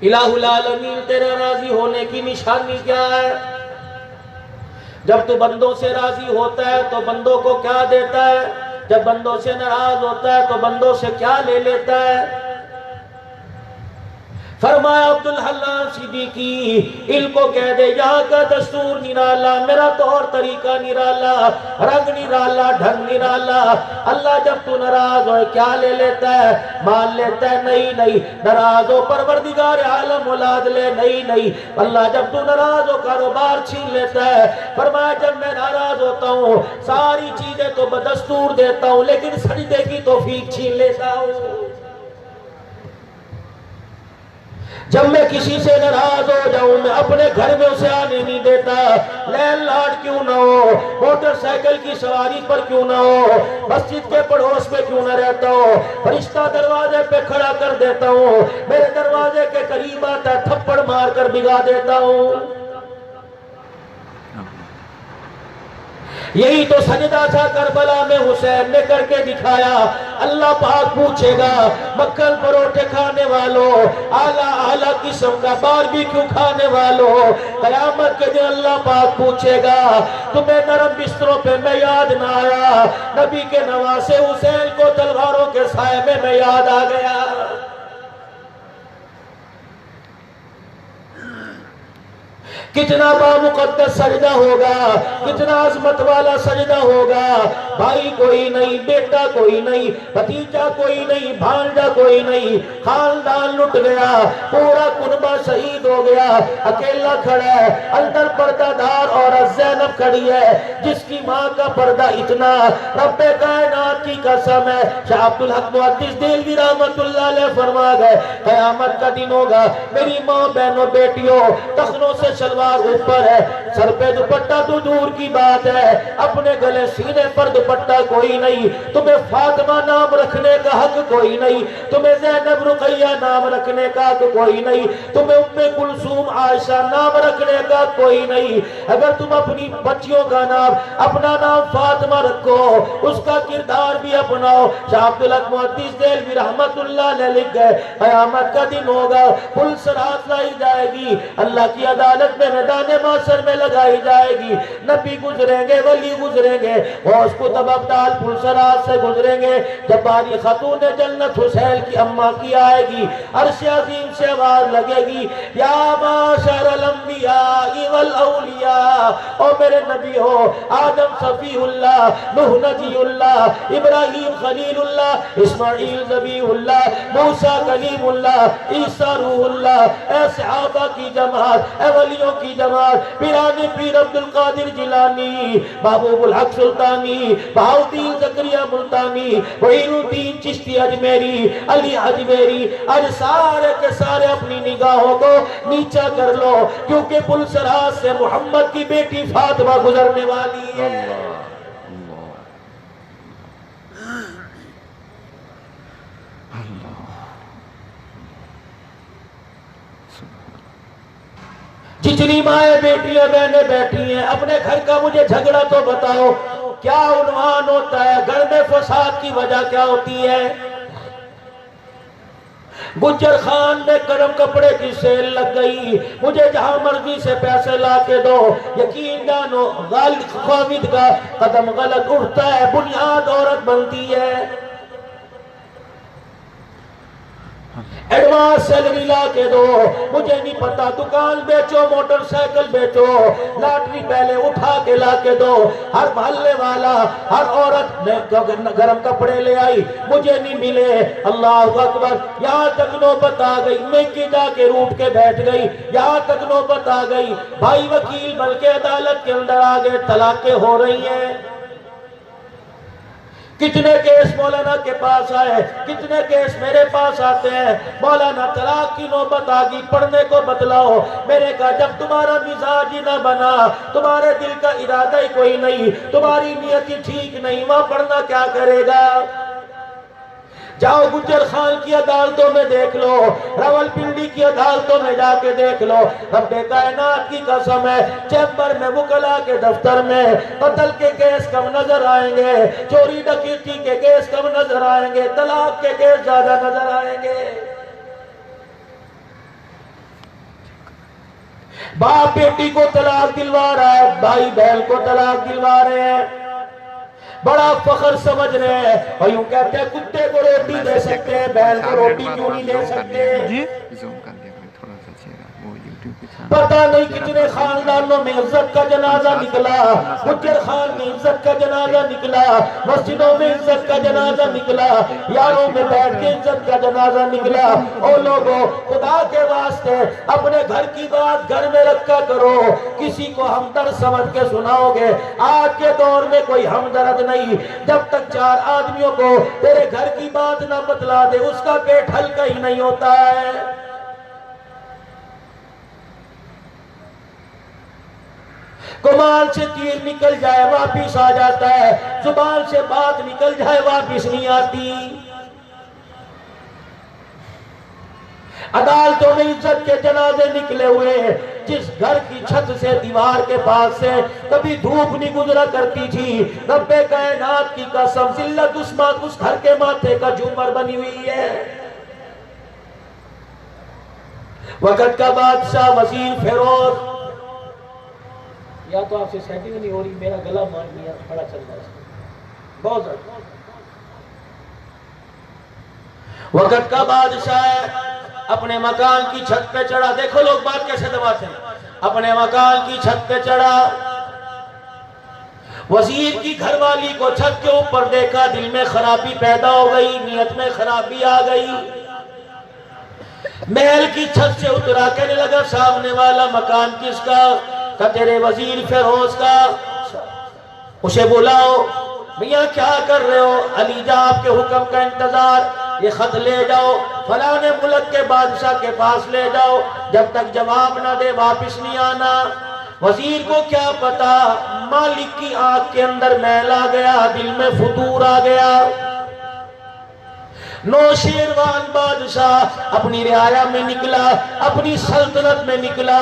الہ العالمین تیرے راضی ہونے کی نشانی کیا ہے؟ جب تو بندوں سے راضی ہوتا ہے تو بندوں کو کیا دیتا ہے؟ جب بندوں سے ناراض ہوتا ہے تو بندوں سے کیا لے لیتا ہے؟ فرمایا عبدالحلال صدیقی ان کو کہہ دے یہاں کا دستور نرالا، میرا طور طریقہ نرالا، رنگ نرالا، ڈھنگ نرالا۔ اللہ جب تو ناراض ہوئے کیا لے لیتا ہے؟ مال لیتا ہے؟ نہیں نہیں۔ ناراض ہو پروردگار عالم اولاد لے؟ نہیں نہیں۔ اللہ جب تو ناراض ہو کاروبار چھین لیتا ہے۔ فرمایا جب میں ناراض ہوتا ہوں ساری چیزیں تو بدستور دیتا ہوں لیکن سجدے کی توفیق چھین لیتا ہوں۔ جب میں کسی سے ناراض ہو جاؤں میں اپنے گھر میں اسے آنے نہیں دیتا، لیل لاٹ کیوں نہ ہو، موٹر سائیکل کی سواری پر کیوں نہ ہو، مسجد کے پڑوس میں کیوں نہ رہتا ہو، فرشتہ دروازے پہ کھڑا کر دیتا ہوں، میرے دروازے کے قریب آتا تھپڑ مار کر بھگا دیتا ہوں۔ یہی تو سجدہ تھا کربلا میں حسین نے کر کے دکھایا۔ اللہ پاک پوچھے گا مکھن پروٹھے کھانے والوں، اعلیٰ اعلیٰ قسم کا باربیکیو کھانے والوں، قیامت کے دن اللہ پاک پوچھے گا تمہیں نرم بستروں پہ میں یاد نہ آیا؟ نبی کے نواسے حسین کو تلواروں کے سائے میں یاد آ گیا۔ کتنا بامقدس سجدہ ہوگا، کتنا عظمت والا سجدہ ہوگا۔ بھائی کوئی نہیں، بیٹا کوئی نہیں، بھتیجا کوئی نہیں، بھانجا کوئی نہیں، خاندان لٹ گیا، پورا کنبہ شہید ہو گیا، اکیلا کھڑا ہے، اندر پردہ دار عورت زینب کھڑی ہے جس کی ماں کا پردہ اتنا، رب کائنات کی قسم ہے۔ شاہ عبدالحق محدث دہلوی رحمت اللہ علیہ فرما گئے قیامت کا دن ہوگا میری ماں بہنوں بیٹیوں ٹخنوں سے شلوار اوپر ہے، سر پہ دوپٹہ تو دور کی بات ہے، اپنے گلے سینے پر دوپٹہ کوئی نہیں، تمہیں فاطمہ نام رکھنے کا حق کوئی نہیں، تمہیں زینب رقیہ نام رکھنے کا حق کوئی نہیں، تمہیں ام کلثوم عائشہ نام رکھنے کا کوئی نہیں۔ اگر تم اپنی بچیوں کا نام اپنا نام فاطمہ رکھو اس کا کردار بھی اپناؤ۔ شاہ عبدالحق محدث دہلوی رحمت اللہ علیہ لکھ گئے قیامت کا دن ہوگا، پل صراط لائی جائے گی، اللہ کی عدالت میں میدان محشر میں لگائی جائے گی، نبی گزریں گے، ولی گزریں گے، غوث کتب ابدال پل صراط سے گزریں گے، جب باری خاتون جنت حسین کی اماں کی آئے گی، عرش عظیم سے آواز لگے گی یا معاشر الانبیاء والاولیاء، او میرے نبی ہو، آدم صفی اللہ، نوح نجی اللہ، ابراہیم خلیل اللہ، اسماعیل ذبیح اللہ، موسیٰ کلیم اللہ، عیسیٰ روح اللہ، اے صحابہ کی جماعت، اے ولیوں کی جماعت، پیرانی پیر عبدالقادر جیلانی، محبوب الحق سلطانی، بہاؤدین زکریا ملتانی، معین الدین چشتی اجمیری، علی اجمیری، آج سارے کے سارے اپنی نگاہوں کو نیچا کر لو کیونکہ پل صراط سے محمد کی بیٹی فاطمہ گزرنے والی ہے۔ جتنی مائیں بیٹیاں بہنیں بیٹھی ہیں اپنے گھر کا مجھے جھگڑا تو بتاؤ کیا عنوان ہوتا ہے؟ گھر میں فساد کی وجہ کیا ہوتی ہے؟ گجر خان میں گرم کپڑے کی سیل لگ گئی، مجھے جہاں مرضی سے پیسے لا کے دو، یقین جانو غالب خامد کا قدم غلط اٹھتا ہے، بنیاد عورت بنتی ہے۔ ایڈوانس سیلری لا کے دو، مجھے نہیں پتا، دکان بیچو، موٹر سائیکل بیچو، لاٹری پہلے اٹھا کے لا کے دو۔ ہر محلے والا، ہر عورت گرم کپڑے لے آئی، مجھے نہیں ملے، اللہ اکبر، یہاں تک نوبت آ گئی، میں کی جا کے روٹ کے بیٹھ گئی، یہاں تک نوبت آ گئی، بھائی وکیل بلکہ عدالت کے اندر آگے طلاقیں ہو رہی ہیں۔ کتنے کیس مولانا کے پاس آئے، کتنے کیس میرے پاس آتے ہیں، مولانا طلاق کی نوبت آگئی، پڑھنے کو بتلاؤ۔ میں نے کہا جب تمہارا مزاج ہی نہ بنا، تمہارے دل کا ارادہ ہی کوئی نہیں، تمہاری نیت ہی ٹھیک نہیں، وہاں پڑھنا کیا کرے گا؟ جاؤ گجر خان کی عدالتوں میں دیکھ لو، راول پنڈی کی عدالتوں میں جا کے دیکھ لو، رب کائنات کی قسم ہے، چیمبر میں وکلا کے دفتر میں قتل کے کیس کم نظر آئیں گے، چوری ڈکیتی کے کیس کم نظر آئیں گے، طلاق کے کیس زیادہ نظر آئیں گے۔ باپ بیٹی کو طلاق دلوا رہا ہے، بھائی بہن کو طلاق دلوا رہے ہیں، بڑا فخر سمجھ رہے ہیں، اور یوں کہتے ہیں کتے کو روٹی دے سکتے ہیں، بہن کو روٹی کیوں نہیں دے سکتے؟ پتہ نہیں کتنے خاندانوں میں عزت کا جنازہ نکلا، گجر خان میں عزت کا جنازہ نکلا، مسجدوں میں عزت کا جنازہ نکلا، یاروں میں بیٹھ کے عزت کا جنازہ نکلا۔ او لوگوں، خدا کے واسطے اپنے گھر کی بات گھر میں رکھا کرو، کسی کو ہمدرد سمجھ کے سناؤ گے۔ آج کے دور میں کوئی ہمدرد نہیں، جب تک 4 آدمیوں کو تیرے گھر کی بات نہ بتلا دے اس کا پیٹ ہلکا ہی نہیں ہوتا ہے۔ کمال سے تیر نکل جائے واپس آ جاتا ہے، زبان سے بات نکل جائے واپس نہیں آتی۔ عدالتوں میں عزت کے جنازے نکلے ہوئے ہیں، جس گھر کی چھت سے دیوار کے پاس سے کبھی دھوپ نہیں گزرا کرتی تھی، رب کائنات کی قسم ذلت اس گھر کے ماتھے کا جھومر بنی ہوئی ہے۔ وقت کا بادشاہ وزیر فیروز، یا تو آپ سے سیٹنگ نہیں ہو رہی، میرا گلا مان لیا بڑا چل رہا ہے بہت زیادہ۔ وقت کا بادشاہ ہے، اپنے مکان کی چھت پہ چڑھا، دیکھو لوگ بات کیسے دباتے ہیں، اپنے مکان کی چھت پہ چڑھا، وزیر کی گھر والی کو چھت کے اوپر دیکھا، دل میں خرابی پیدا ہو گئی، نیت میں خرابی آ گئی، محل کی چھت سے اترا، کہنے لگا سامنے والا مکان کس کا؟ کہ تیرے وزیر فیروز کا۔ اسے بلاؤ، میاں کیا کر رہے ہو؟ علی جا آپ کے حکم کا انتظار، یہ خط لے جاؤ فلاں ملک کے بادشاہ کے پاس لے جاؤ، جب تک جواب نہ دے واپس نہیں آنا۔ وزیر کو کیا پتا، مالک کی آنکھ کے اندر میل آ گیا، دل میں فتور آ گیا۔ نوشیروان بادشاہ اپنی رعایا میں نکلا، اپنی سلطنت میں نکلا،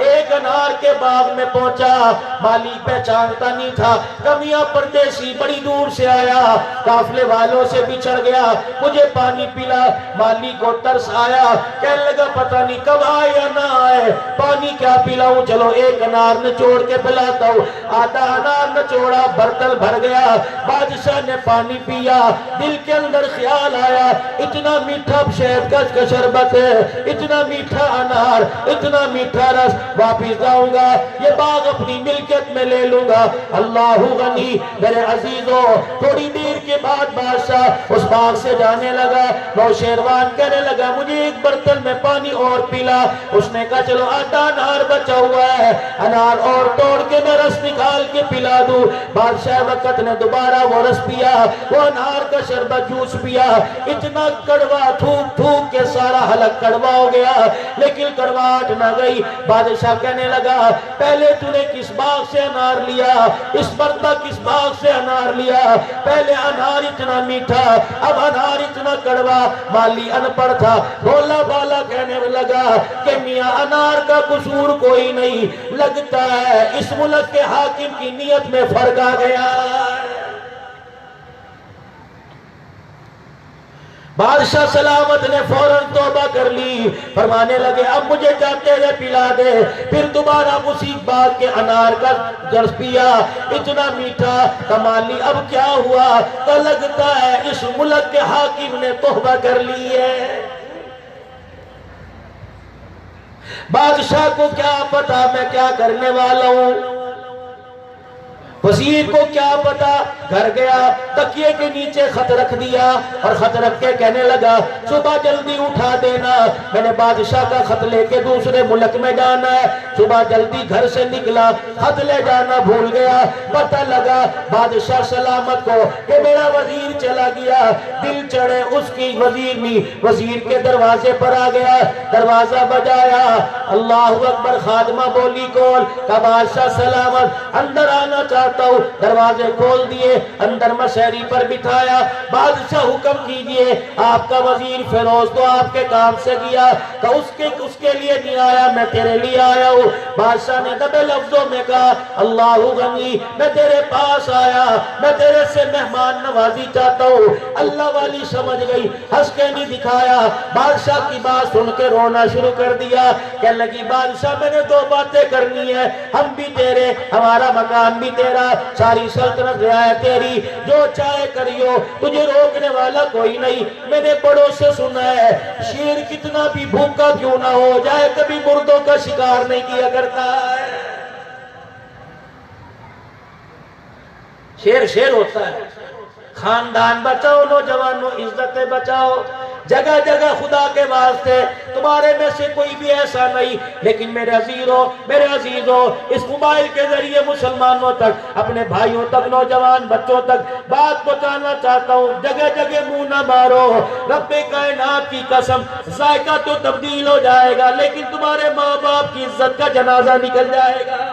ایک انار کے باغ میں پہنچا، مالی پہچانتا نہیں تھا، کمیاں پردیسی بڑی دور سے آیا، قافلے والوں سے بچھڑ گیا، مجھے پانی پلا، مالی کو ترس آیا، کہنے لگا پتہ نہیں کب آئے یا نہ آئے، پانی کیا پلاؤں، چلو ایک انار نچوڑ کے پلاتا ہوں۔ آدھا انار نچوڑا، برتل بھر گیا، بادشاہ نے پانی پیا، دل کے اندر خیال آیا اتنا میٹھا شہد کا شربت ہے، اتنا میٹھا انار، اتنا میٹھا رس، واپس جاؤں گا یہ باغ اپنی ملکیت میں لے لوں گا۔ اللہ غنی میرے عزیزوں، تھوڑی دیر کے بعد بادشاہ اس باغ سے جانے لگا، نوشیروان کہنے لگا مجھے ایک برتن میں پانی اور پلا۔ اس نے کہا چلو آدھا انار بچا ہوا ہے، انار اور توڑ کے میں رس نکال کے پلا دوں۔ بادشاہ وقت نے دوبارہ وہ رس پیا، وہ انار کا شربت جوس پیا، اتنا کڑوا تھوک تھوک کے سارا حلق کڑوا ہو گیا، لیکن کڑواہٹ نہ گئی۔ بادشاہ کہنے لگا پہلے تو نے کس باغ سے انار لیا، اس مرتبہ کس باغ سے انار لیا، پہلے انار اتنا میٹھا، اب انار اتنا کڑوا۔ مالی ان پڑھ تھا، بولا بالا کہنے لگا کہ میاں انار کا قصور کوئی نہیں، لگتا ہے اس ملک کے حاکم کی نیت میں فرق آ گیا۔ بادشاہ سلامت نے فوراً توبہ کر لی، فرمانے لگے اب مجھے جاتے ہوئے پلا دے۔ پھر دوبارہ اسی باغ کے انار کا جرس پیا، اتنا میٹھا۔ کمالی اب کیا ہوا؟ تو لگتا ہے اس ملک کے حاکم نے توبہ کر لی ہے۔ بادشاہ کو کیا پتا میں کیا کرنے والا ہوں، وزیر کو کیا پتا، گھر گیا، تکیے کے نیچے خط رکھ دیا اور خط رکھ کے کہنے لگا صبح جلدی اٹھا دینا، میں نے بادشاہ کا خط لے کے دوسرے ملک میں جانا ہے۔ صبح جلدی گھر سے نکلا، خط لے جانا بھول گیا، پتہ لگا بادشاہ سلامت کو کہ میرا وزیر چلا گیا، دل چڑھے اس کی وزیر نہیں، وزیر کے دروازے پر آ گیا، دروازہ بجایا، اللہ اکبر، خادمہ بولی کول کا بادشاہ سلامت اندر آنا چاہتا چاہتا ہوں. دروازے کھول دیے, اندر مشہری پر بٹھایا. بادشاہ حکم کیجئے, آپ کا وزیر فیروز تو آپ کے کام سے گیا, کہ اس کے لیے نہیں آیا, میں تیرے لیے آیا ہوں. بادشاہ نے دبے لفظوں میں کہا, اللہ غنی, میں تیرے پاس آیا, میں تیرے سے مہمان نوازی چاہتا ہوں. اللہ والی سمجھ گئی, ہنس کے نہیں دکھایا. بادشاہ کی بات سن کے رونا شروع کر دیا. کہنے لگی, بادشاہ میں نے دو باتیں کرنی ہے, ہم بھی تیرے, ہمارا مقام بھی تیرا, ساری سلطنت رعایت تیری, جو چاہے کریو, تجھے روکنے والا کوئی نہیں. میں نے بڑوں سے سنا ہے, شیر کتنا بھی بھوکا کیوں نہ ہو جائے کبھی مردوں کا شکار نہیں کیا کرتا ہے. شیر ہوتا ہے. خاندان بچاؤ, نوجوانوں عزتیں بچاؤ, جگہ جگہ خدا کے واسطے تمہارے میں سے کوئی بھی ایسا نہیں. لیکن میرے عزیزوں, اس موبائل کے ذریعے مسلمانوں تک, اپنے بھائیوں تک, نوجوان بچوں تک بات پہنچانا چاہتا ہوں. جگہ جگہ منہ نہ مارو, رب کائنات کی قسم, ذائقہ تو تبدیل ہو جائے گا لیکن تمہارے ماں باپ کی عزت کا جنازہ نکل جائے گا.